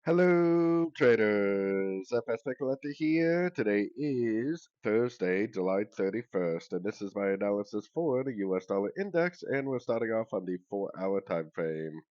Hello, traders. FX Pip Collector here. Today is Thursday, July 31st, and this is my analysis for the US dollar index, and we're starting off on the 4-hour time frame.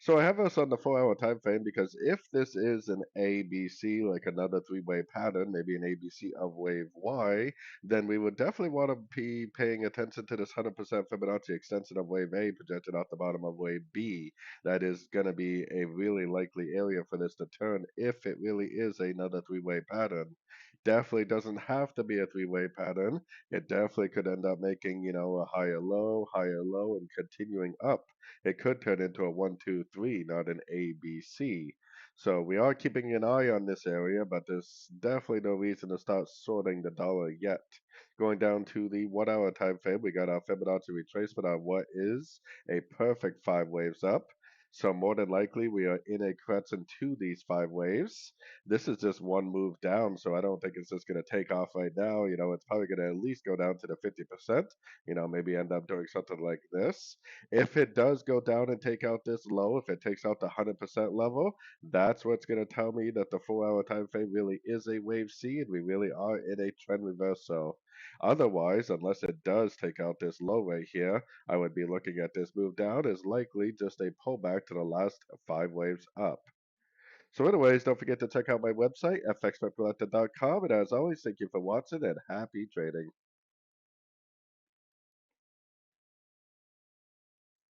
So I have us on the 4-hour time frame because if this is an ABC, like another three-way pattern, maybe an ABC of wave Y, then we would definitely want to be paying attention to this 100% Fibonacci extension of wave A projected off the bottom of wave B. That is going to be a really likely area for this to turn if it really is another three-way pattern. Definitely doesn't have to be a three-way pattern. It definitely could end up making, a higher low, and continuing up. It could turn into a 1, 2, 3, not an ABC. So we are keeping an eye on this area, but there's definitely no reason to start sorting the dollar yet. Going down to the 1-hour time frame, we got our Fibonacci retracement on what is a perfect five waves up. So more than likely, we are in a crescent to these five waves. This is just one move down, so I don't think it's just going to take off right now. It's probably going to at least go down to the 50%. Maybe end up doing something like this. If it does go down and take out this low, if it takes out the 100% level, that's what's going to tell me that the 4-hour time frame really is a wave C and we really are in a trend reversal. Otherwise, unless it does take out this low right here, I would be looking at this move down as likely just a pullback to the last five waves up. So anyways, don't forget to check out my website, fxpepcollector.com, and as always, thank you for watching and happy trading.